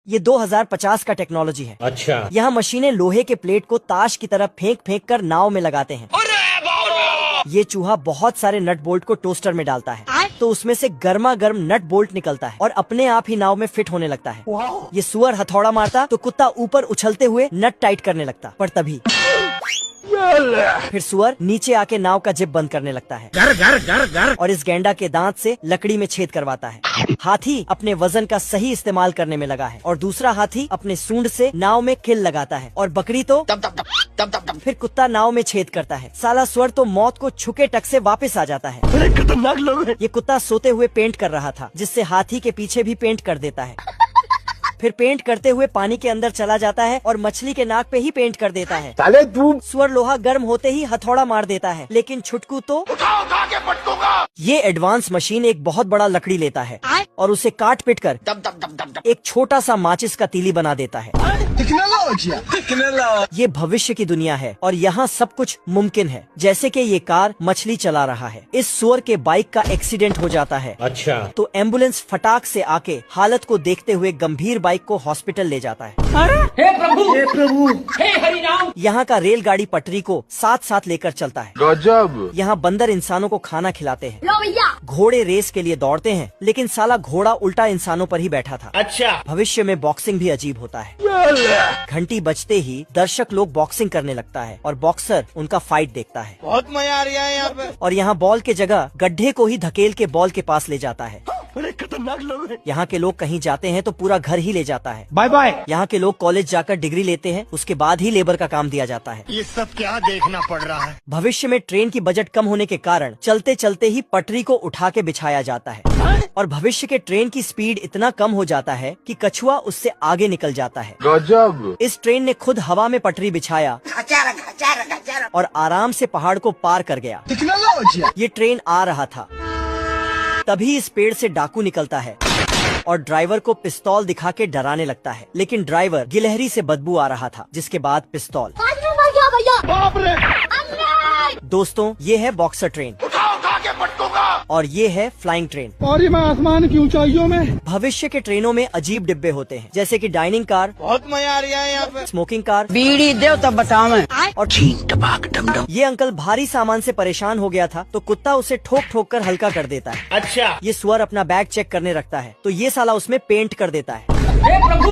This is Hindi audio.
ये 2050 का टेक्नोलॉजी है। अच्छा, यहाँ मशीनें लोहे के प्लेट को ताश की तरह फेंक फेंक कर नाव में लगाते हैं। ये चूहा बहुत सारे नट बोल्ट को टोस्टर में डालता है तो उसमें से गर्मा गर्म नट बोल्ट निकलता है और अपने आप ही नाव में फिट होने लगता है। ये सुअर हथौड़ा मारता तो कुत्ता ऊपर उछलते हुए नट टाइट करने लगता, पर तभी फिर सुअर नीचे आके नाव का जिप बंद करने लगता है। गर गर गर गर। और इस गैंडा के दांत से लकड़ी में छेद करवाता है। हाथी अपने वजन का सही इस्तेमाल करने में लगा है और दूसरा हाथी अपने सूंड से नाव में किल लगाता है और बकरी तो फिर कुत्ता नाव में छेद करता है। साला सुअर तो मौत को छुके टक से वापस आ जाता है। बड़े खतरनाक लोग हैं। ये कुत्ता सोते हुए पेंट कर रहा था जिससे हाथी के पीछे भी पेंट कर देता है। फिर पेंट करते हुए पानी के अंदर चला जाता है और मछली के नाक पे ही पेंट कर देता है। साले तू सुअर लोहा गर्म होते ही हथौड़ा मार देता है, लेकिन छुटकू तो उठा के पटकूंगा। ये एडवांस मशीन एक बहुत बड़ा लकड़ी लेता है और उसे काट पीट कर एक छोटा सा माचिस का तीली बना देता है। ये भविष्य की दुनिया है और यहाँ सब कुछ मुमकिन है। जैसे कि ये कार मछली चला रहा है, इस सुअर के बाइक का एक्सीडेंट हो जाता है। अच्छा, तो एम्बुलेंस फटाक से आके हालत को देखते हुए गंभीर बाइक को हॉस्पिटल ले जाता है। हे प्रभु, हे हरि राम। यहाँ का रेलगाड़ी पटरी को साथ साथ लेकर चलता है। गजब। यहाँ बंदर इंसानों को खाना खिलाते हैं। लो भैया। घोड़े रेस के लिए दौड़ते हैं, लेकिन साला घोड़ा उल्टा इंसानों पर ही बैठा था। अच्छा, भविष्य में बॉक्सिंग भी अजीब होता है। घंटी बजते ही दर्शक लोग बॉक्सिंग करने लगता है और बॉक्सर उनका फाइट देखता है। बहुत मजा आ रहा है यहाँ पे। और यहाँ बॉल के जगह गड्ढे को ही धकेल के बॉल के पास ले जाता है। बड़े खतरनाक लोग हैं। यहाँ के लोग कहीं जाते हैं तो पूरा घर ही ले जाता है। Bye bye. यहाँ के लोग कॉलेज जाकर डिग्री लेते हैं, उसके बाद ही लेबर का काम दिया जाता है। ये सब क्या देखना पड़ रहा है। भविष्य में ट्रेन की बजट कम होने के कारण चलते चलते ही पटरी को उठा के बिछाया जाता है और भविष्य के ट्रेन की स्पीड इतना कम हो जाता है कि कछुआ उससे आगे निकल जाता है। गजब। इस ट्रेन ने खुद हवा में पटरी बिछाया और आराम से पहाड़ को पार कर गया। ये ट्रेन आ रहा था, तभी इस पेड़ से डाकू निकलता है और ड्राइवर को पिस्तौल दिखा के डराने लगता है, लेकिन ड्राइवर गिलहरी से बदबू आ रहा था, जिसके बाद पिस्तौल। बाप रे। दोस्तों, ये है बॉक्सर ट्रेन उठा के पटकूंगा। और ये है फ्लाइंग ट्रेन। और ये मैं आसमान की ऊंचाइयों में। भविष्य के ट्रेनों में अजीब डिब्बे होते हैं, जैसे कि डाइनिंग कार, बहुत मजा आ रहा है यहाँ पे। स्मोकिंग कार, बीड़ी दे तब बताओ मैं। और ये अंकल भारी सामान से परेशान हो गया था तो कुत्ता उसे ठोक ठोक कर हल्का कर देता है। अच्छा, ये सुअर अपना बैग चेक करने रखता है तो ये साला उसमें पेंट कर देता है। हे प्रभु।